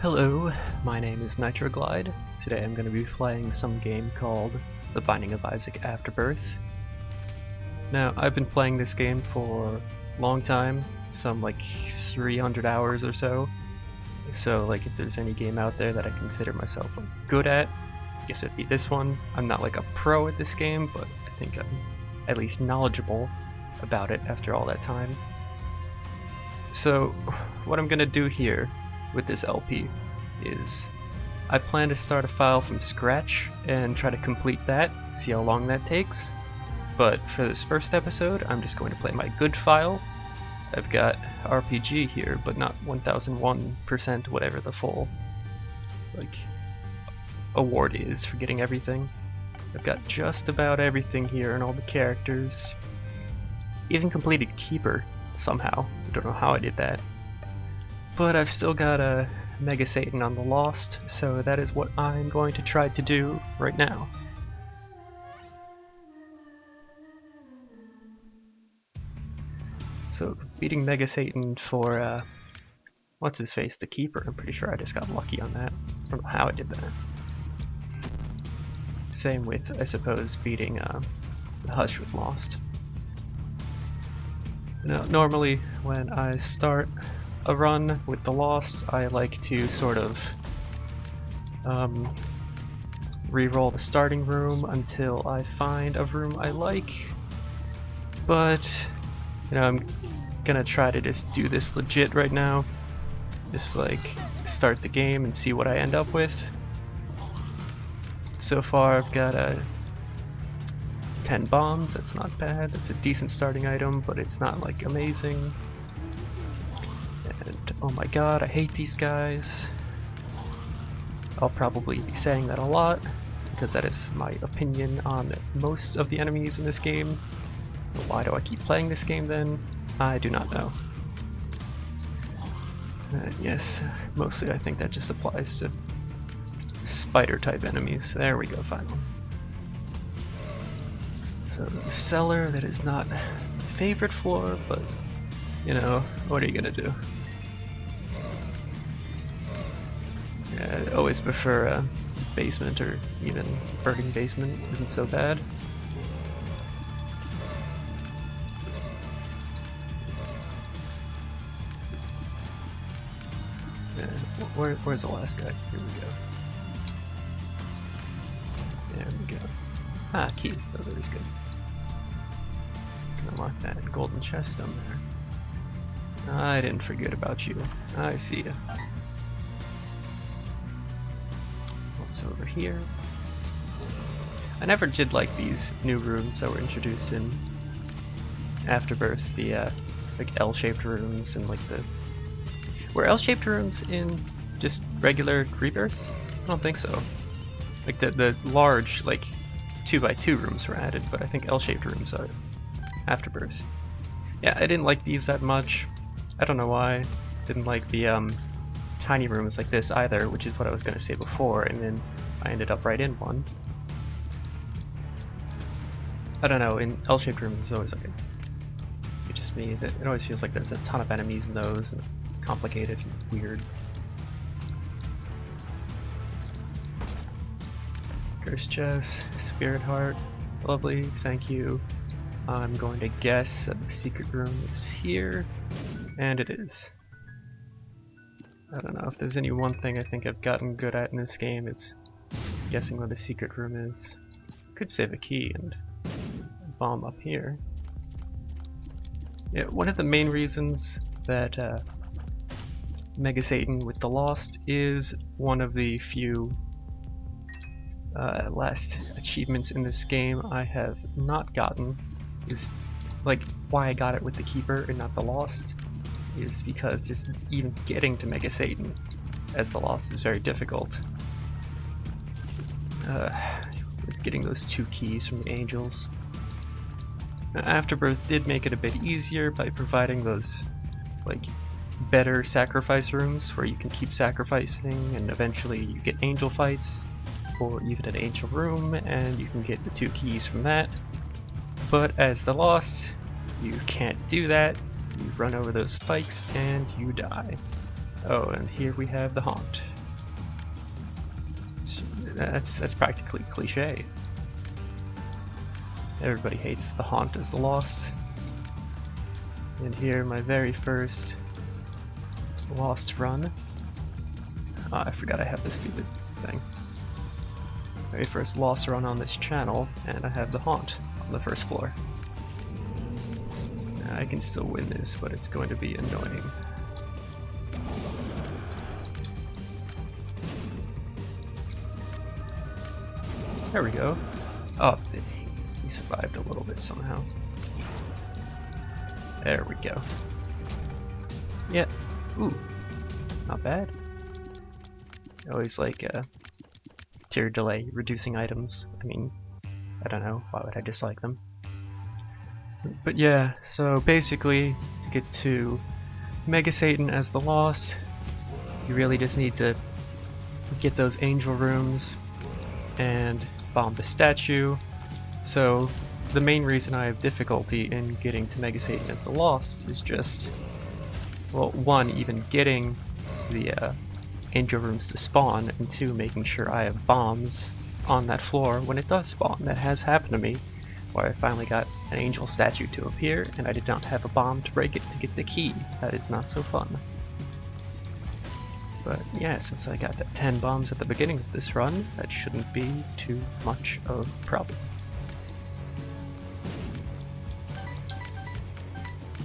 Hello, my name is Nitroglyde. Today I'm going to be playing some game called The Binding of Isaac Afterbirth. Now, I've been playing this game for a long time, some like 300 hours or so. So like if there's any game out there that I consider myself like good at, I guess it'd be this one. I'm not like a pro at this game, but I think I'm at least knowledgeable about it after all that time. So what I'm going to do here with this LP is I plan to start a file from scratch and try to complete that, see how long that takes. But for this first episode, I'm just going to play my good file. I've got RPG here, but not 1001%, whatever the full like award is for getting everything. I've got just about everything here and all the characters. Even completed Keeper somehow. I don't know how I did that. But I've still got a Mega Satan on the Lost, so that is what I'm going to try to do right now. So, beating Mega Satan for, what's his face, the Keeper. I'm pretty sure I just got lucky on that. I don't know how I did that. Same with, I suppose, beating the Hush with Lost. Now, normally, when I start a run with the Lost, I like to sort of re-roll the starting room until I find a room I like. But, you know, I'm gonna try to just do this legit right now. Just like start the game and see what I end up with. So far I've got 10 bombs, that's not bad. That's a decent starting item, but it's not like amazing. And oh my god, I hate these guys. I'll probably be saying that a lot, because that is my opinion on most of the enemies in this game. Why do I keep playing this game then? I do not know. Yes, mostly I think that just applies to spider type enemies. There we go, final. So the cellar, that is not my favorite floor, but you know, what are you gonna do? Yeah, I always prefer a basement, or even burning basement isn't so bad. Yeah, where's the last guy? Here we go. There we go. Ah, key. That was always good. Can unlock that golden chest down there. I didn't forget about you. I see ya. What's over here? I never did like these new rooms that were introduced in Afterbirth. The like L-shaped rooms and like the... Were L-shaped rooms in just regular Rebirth? I don't think so. Like the large like 2x2 rooms were added, but I think L-shaped rooms are Afterbirth. Yeah, I didn't like these that much. I don't know why. Didn't like the tiny rooms like this either, which is what I was going to say before, and then I ended up right in one. I don't know, in L-shaped rooms it's always like it's just me, that it always feels like there's a ton of enemies in those, and complicated and weird. Cursed chest, spirit heart, lovely, thank you. I'm going to guess that the secret room is here, and it is. I don't know if there's any one thing I think I've gotten good at in this game, it's guessing where the secret room is. Could save a key and bomb up here. Yeah, one of the main reasons that Mega Satan with the Lost is one of the few last achievements in this game I have not gotten, is like why I got it with the Keeper and not the Lost, is because just even getting to Mega Satan as the Lost is very difficult. With getting those 2 keys from the angels. Now, Afterbirth did make it a bit easier by providing those like better sacrifice rooms where you can keep sacrificing and eventually you get angel fights, or even an angel room and you can get the 2 keys from that. But as the Lost, you can't do that. You run over those spikes and you die. Oh, and here we have the haunt. That's practically cliche. Everybody hates the haunt as the lost. And here, my very first lost run. I forgot I have this stupid thing. Very first lost run on this channel, and I have the haunt on the first floor. I can still win this, but it's going to be annoying. There we go. Oh, he survived a little bit somehow. There we go. Yeah. Ooh. Not bad. I always like tier delay reducing items. I mean, I don't know, why would I dislike them? But yeah, so basically, to get to Mega Satan as the lost, you really just need to get those angel rooms and bomb the statue. So the main reason I have difficulty in getting to Mega Satan as the lost is just, well, one, even getting the angel rooms to spawn, and two, making sure I have bombs on that floor when it does spawn. That has happened to me, where I finally got an angel statue to appear and I did not have a bomb to break it to get the key. That is not so fun. But yeah, since I got the 10 bombs at the beginning of this run, that shouldn't be too much of a problem.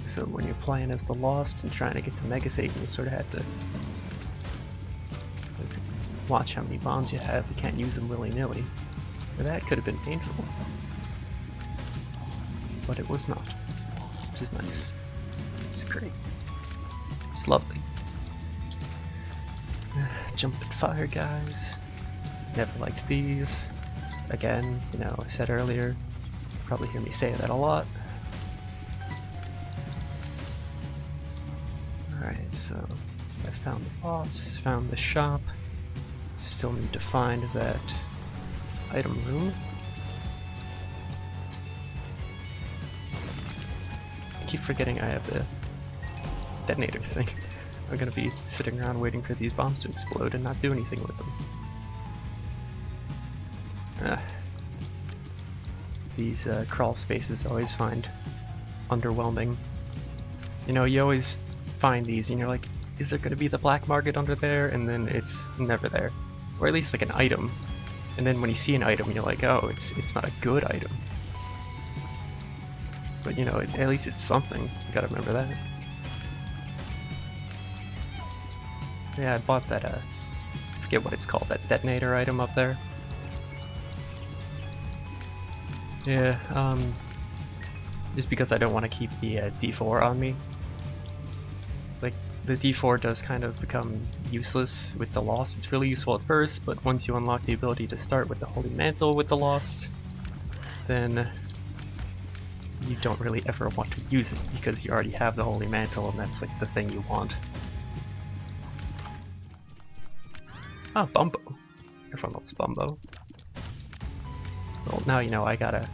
So when you're playing as the lost and trying to get to Mega Satan, you sort of have to watch how many bombs you have. You can't use them willy-nilly. That could have been painful. But it was not, which is nice. It's great. It's lovely. Jumping fire guys. Never liked these. Again, you know, I said earlier, you'll probably hear me say that a lot. Alright, so I found the boss, found the shop. Still need to find that item room. I keep forgetting I have the detonator thing. I'm gonna be sitting around waiting for these bombs to explode and not do anything with them. These crawl spaces I always find underwhelming. You know, you always find these and you're like, is there gonna be the black market under there? And then it's never there. Or at least like an item. And then when you see an item, you're like, oh, it's not a good item. But you know, at least it's something. You gotta remember that. Yeah, I bought that, I forget what it's called, that detonator item up there. Yeah, just because I don't want to keep the D4 on me. Like, the D4 does kind of become useless with the Lost. It's really useful at first, but once you unlock the ability to start with the Holy Mantle with the Lost, then you don't really ever want to use it, because you already have the Holy Mantle and that's like the thing you want. Ah, Bumbo. Everyone loves Bumbo. Well, now you know I gotta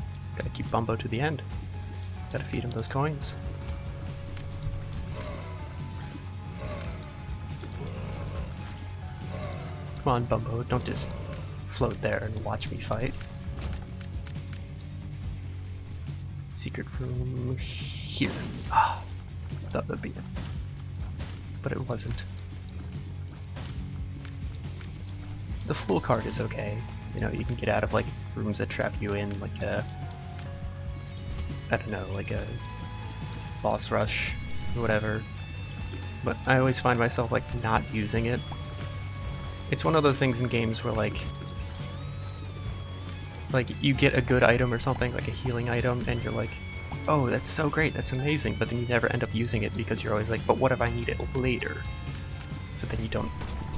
keep Bumbo to the end. Gotta feed him those coins. Come on, Bumbo, don't just float there and watch me fight. Secret room here. Ah, I thought that'd be it. But it wasn't. The Fool card is okay. You know, you can get out of like rooms that trap you in, like a, I don't know, like a boss rush or whatever. But I always find myself like not using it. It's one of those things in games where like you get a good item or something, like a healing item, and you're like, oh, that's so great, that's amazing, but then you never end up using it because you're always like, but what if I need it later? So then you don't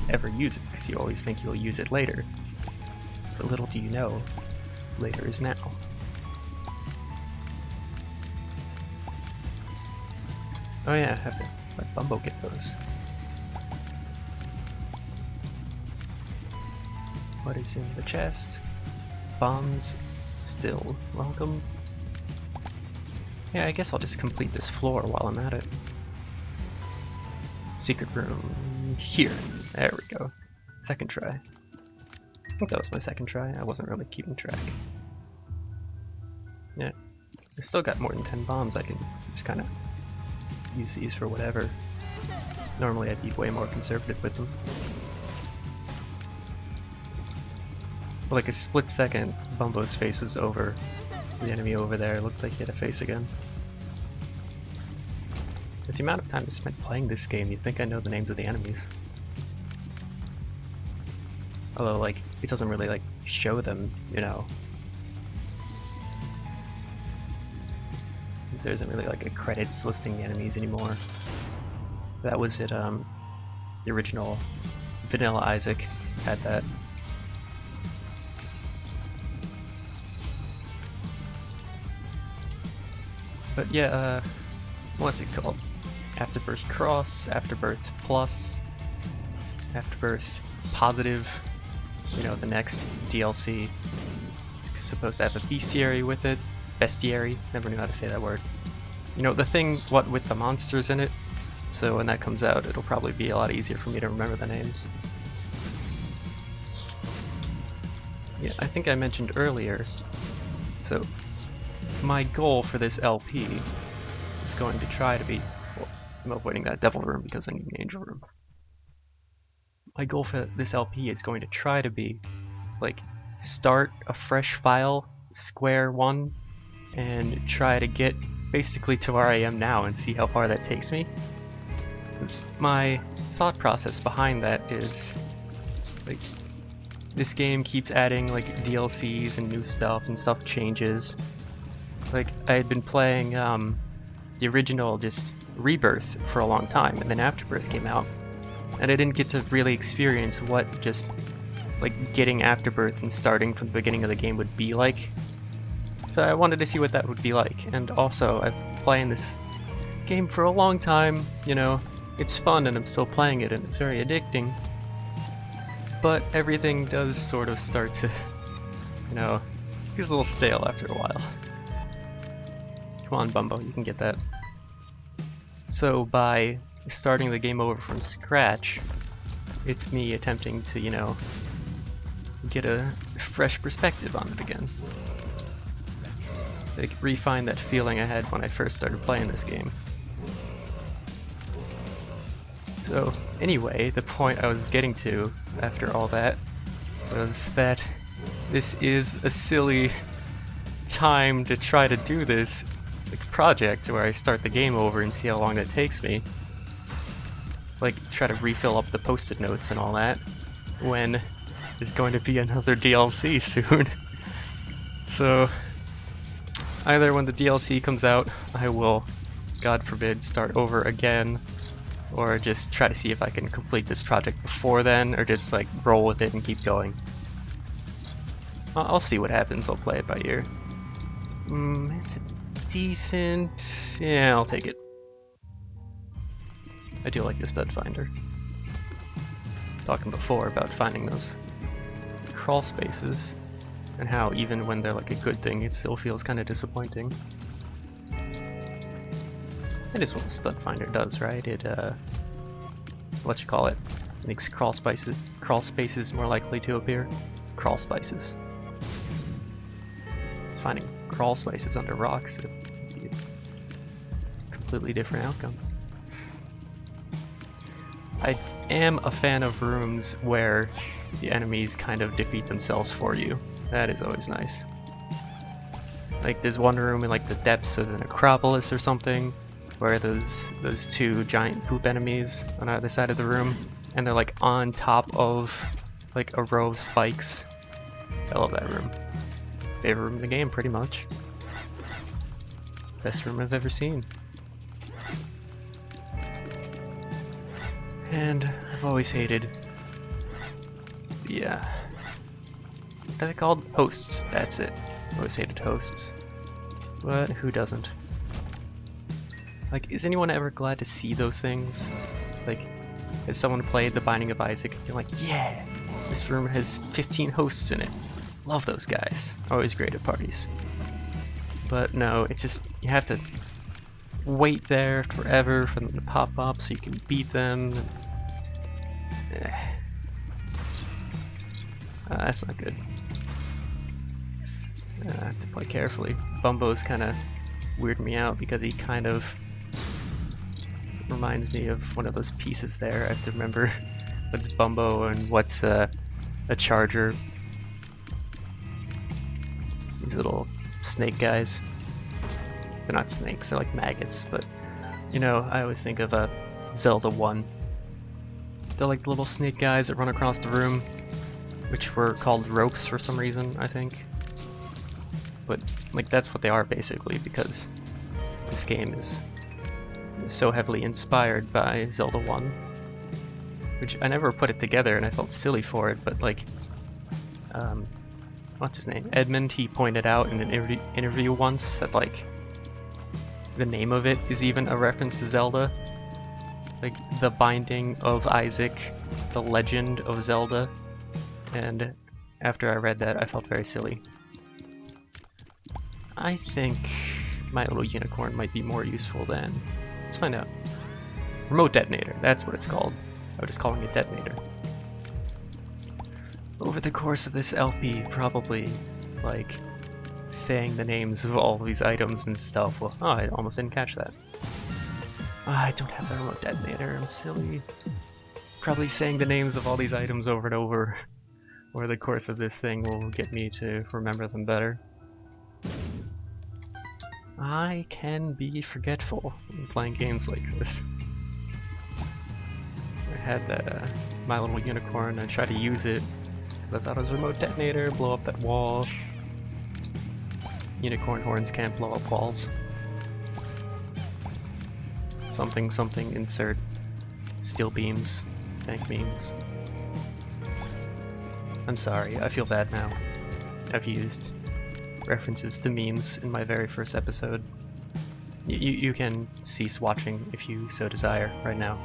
ever use it because you always think you'll use it later. But little do you know, later is now. Oh yeah, I have to let Bumbo get those. What is in the chest? Bombs still welcome. Yeah, I guess I'll just complete this floor while I'm at it. secret room here. There we go. Second try. I think that was my second try. I wasn't really keeping track. Yeah. I still got more than 10 bombs. I can just kind of use these for whatever. Normally I'd be way more conservative with them. For like a split second, Bumbo's face was over. The enemy over there looked like he had a face again. With the amount of time I spent playing this game, you'd think I know the names of the enemies. Although, like, it doesn't really, like, show them, you know. There isn't really, like, a credits listing the enemies anymore. That was it, the original Vanilla Isaac had that. But yeah, what's it called? Afterbirth Cross, Afterbirth Plus, Afterbirth Positive, you know, the next DLC. It's supposed to have a bestiary with it. Bestiary, never knew how to say that word. You know, the thing, what with the monsters in it, so when that comes out, it'll probably be a lot easier for me to remember the names. Yeah, I think I mentioned earlier, so my goal for this LP is going to try to be, well, I'm avoiding that devil room because I need an angel room. My goal for this LP is going to try to be, like, start a fresh file, square one, and try to get basically to where I am now and see how far that takes me. My thought process behind that is, like, this game keeps adding, like, DLCs and new stuff, and stuff changes. Like, I had been playing the original just Rebirth for a long time, and then Afterbirth came out, and I didn't get to really experience what just, like, getting Afterbirth and starting from the beginning of the game would be like. So I wanted to see what that would be like, and also I've been playing this game for a long time, you know, it's fun and I'm still playing it and it's very addicting, but everything does sort of start to, you know, get a little stale after a while. Come on, Bumbo, you can get that. So by starting the game over from scratch, it's me attempting to, you know, get a fresh perspective on it again. Like, refine that feeling I had when I first started playing this game. So, anyway, the point I was getting to after all that was that this is a silly time to try to do this, like, project where I start the game over and see how long that takes me. Like, try to refill up the post-it notes and all that, when there's going to be another DLC soon. So, either when the DLC comes out, I will, God forbid, start over again, or just try to see if I can complete this project before then, or just, like, roll with it and keep going. I'll see what happens, I'll play it by ear. It's a decent... yeah, I'll take it. I do like the stud finder. Talking before about finding those crawl spaces, and how even when they're like a good thing, it still feels kind of disappointing. It is what the stud finder does, right? It, what you call it? Makes crawl spaces more likely to appear. Crawl spaces. Finding crawl spaces under rocks would be a completely different outcome. I am a fan of rooms where the enemies kind of defeat themselves for you. That is always nice. Like, there's one room in, like, the depths of the necropolis or something, where those two giant poop enemies on either side of the room, and they're, like, on top of, like, a row of spikes. I love that room. Favorite room in the game, pretty much. Best room I've ever seen. And I've always hated the, what are they called? Hosts. That's it. Always hated hosts. But who doesn't? Like, is anyone ever glad to see those things? Like, has someone played The Binding of Isaac and you're like, yeah, this room has 15 hosts in it. Love those guys. Always great at parties. But no, it's just, you have to wait there forever for them to pop up so you can beat them. That's not good. I have to play carefully. Bumbo's kind of weird me out because he kind of reminds me of one of those pieces there. I have to remember what's Bumbo and what's a charger. These little snake guys. They're not snakes, they're like maggots, but you know, I always think of Zelda 1. They're like the little snake guys that run across the room, which were called ropes for some reason, I think. But like that's what they are basically, because this game is so heavily inspired by Zelda 1. Which I never put it together and I felt silly for it, but like, what's his name? Edmund, he pointed out in an interview once that like, the name of it is even a reference to Zelda. Like, The Binding of Isaac, The Legend of Zelda. And after I read that, I felt very silly. I think My Little Unicorn might be more useful than... Let's find out. Remote detonator, that's what it's called. I was just calling it detonator. Over the course of this LP, probably, like, saying the names of all these items and stuff. Well, oh, I almost didn't catch that. I don't have the remote detonator, I'm silly. Probably saying the names of all these items over and over over the course of this thing will get me to remember them better. I can be forgetful when playing games like this. I had that My Little Unicorn, I tried to use it because I thought it was a remote detonator, blow up that wall. Unicorn horns can't blow up walls. Something something insert steel beams, tank beams. I'm sorry, I feel bad now. I've used references to memes in my very first episode. You can cease watching if you so desire right now.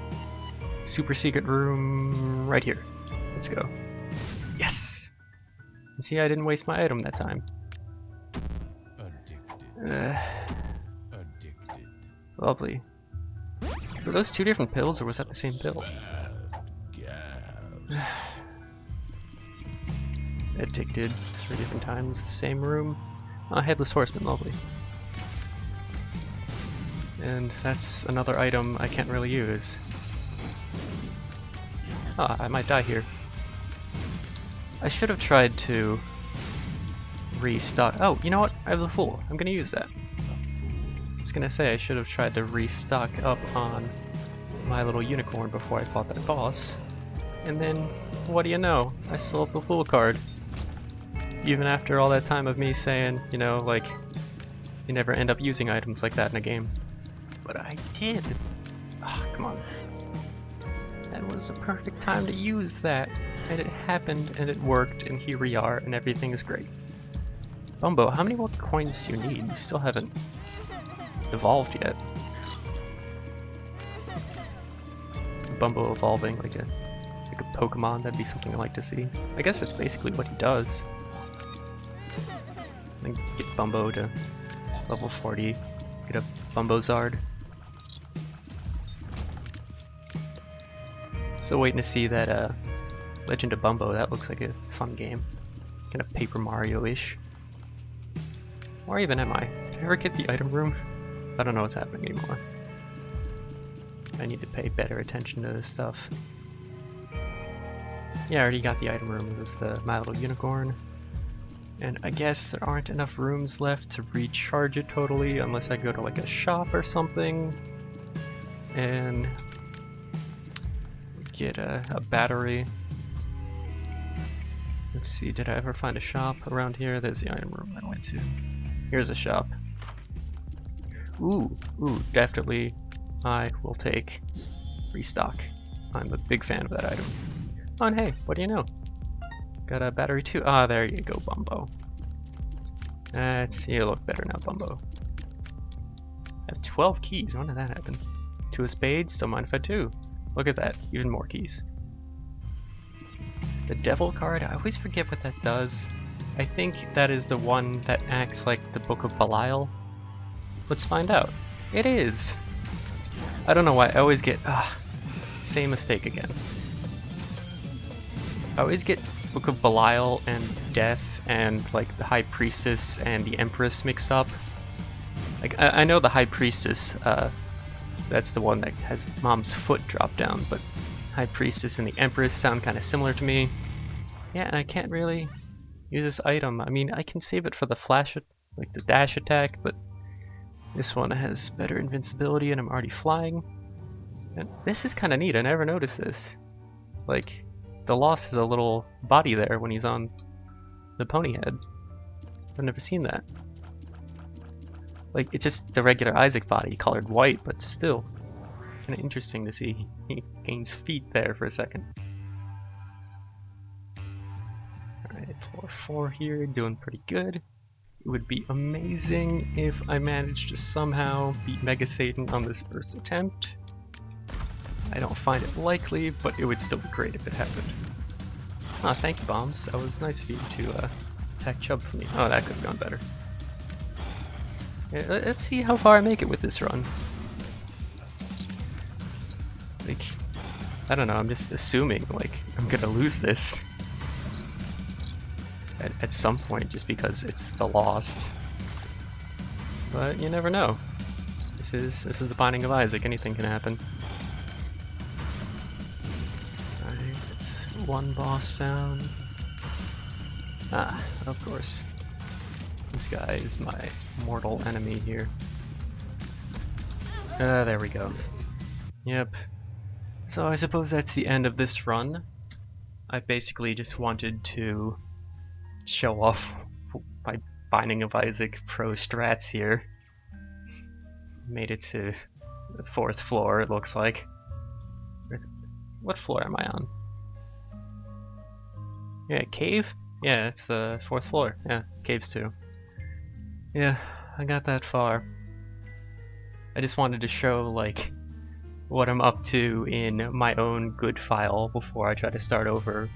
Super secret room right here. Let's go. Yes! And see, I didn't waste my item that time. Addicted. Lovely. Were those two different pills or was that the same pill? Addicted 3 different times, the same room. Headless Horseman, lovely. And that's another item I can't really use. Ah, I might die here. I should have tried to restock. Oh, you know what? I have the Fool. I'm gonna use that. I was gonna say I should have tried to restock up on My Little Unicorn before I fought that boss. And then, what do you know? I still have the Fool card. Even after all that time of me saying, you know, like, you never end up using items like that in a game. But I did. Ah, come on. That was the perfect time to use that. And it happened, and it worked, and here we are, and everything is great. Bumbo, how many more coins do you need? You still haven't evolved yet. Bumbo evolving like a Pokemon, that'd be something I like to see. I guess that's basically what he does. Then get Bumbo to level 40, get a Bumbozard. So waiting to see that Legend of Bumbo, that looks like a fun game. Kind of Paper Mario-ish. Where even am I? Did I ever get the item room? I don't know what's happening anymore. I need to pay better attention to this stuff. Yeah, I already got the item room. It was the My Little Unicorn. And I guess there aren't enough rooms left to recharge it totally unless I go to like a shop or something and get a battery. Let's see, did I ever find a shop around here? There's the item room I went to. Here's a shop. Ooh, definitely I will take restock. I'm a big fan of that item. Oh, and hey, what do you know? Got a battery too. Ah, there you go, Bumbo. You look better now, Bumbo. I have 12 keys. When did that happen? 2 of spades. Don't mind if I do. Look at that. Even more keys. The Devil card. I always forget what that does. I think that is the one that acts like the Book of Belial. Let's find out. It is! I don't know why, I always get... same mistake again. I always get Book of Belial and Death and like the High Priestess and the Empress mixed up. Like, I know the High Priestess, that's the one that has Mom's foot drop down, but High Priestess and the Empress sound kind of similar to me. Yeah, and I can't really use this item. I mean, I can save it for the flash, like the dash attack, but this one has better invincibility and I'm already flying. And this is kind of neat, I never noticed this. Like, the Lost has a little body there when he's on the pony head. I've never seen that. Like, it's just the regular Isaac body colored white, but still kind of interesting to see. He gains feet there for a second. Alright, floor 4 here, doing pretty good. It would be amazing if I managed to somehow beat Mega Satan on this first attempt. I don't find it likely, but it would still be great if it happened. Ah, thank you, Bombs. That was nice of you to attack Chubb for me. Oh, that could have gone better. Yeah, let's see how far I make it with this run. Like, I don't know, I'm just assuming, like, I'm gonna lose this at some point just because it's the Lost. But you never know. This is the Binding of Isaac, anything can happen. Alright, it's one boss down. Ah, of course. This guy is my mortal enemy here. There we go. Yep. So I suppose that's the end of this run. I basically just wanted to show off my Binding of Isaac pro strats here. Made it to the 4th floor, it looks like. What floor am I on? Yeah, cave? Yeah, it's the 4th floor. Yeah, caves too. Yeah, I got that far. I just wanted to show, like, what I'm up to in my own good file before I try to start over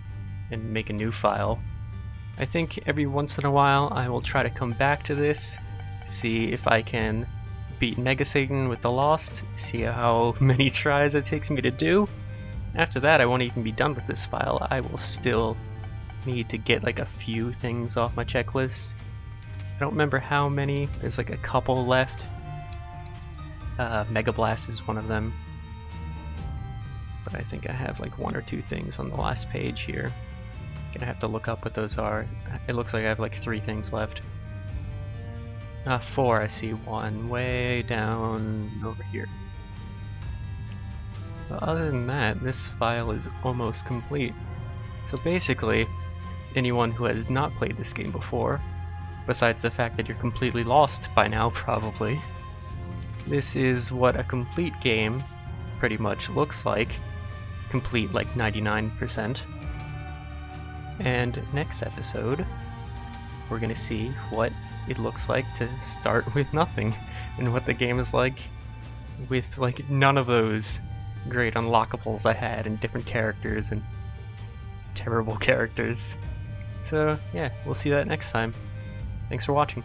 and make a new file. I think every once in a while I will try to come back to this, see if I can beat Mega Satan with the Lost, see how many tries it takes me to do. After that I won't even be done with this file. I will still need to get like a few things off my checklist. I don't remember how many, there's like a couple left. Mega Blast is one of them. But I think I have like 1 or 2 things on the last page here. Gonna have to look up what those are. It looks like I have like 3 things left. 4, I see one way down over here. But other than that, this file is almost complete. So basically, anyone who has not played this game before, besides the fact that you're completely lost by now probably, this is what a complete game pretty much looks like. Complete like 99%. And next episode, we're gonna see what it looks like to start with nothing, and what the game is like with like none of those great unlockables I had, and different characters and terrible characters. So yeah, we'll see that next time. Thanks for watching.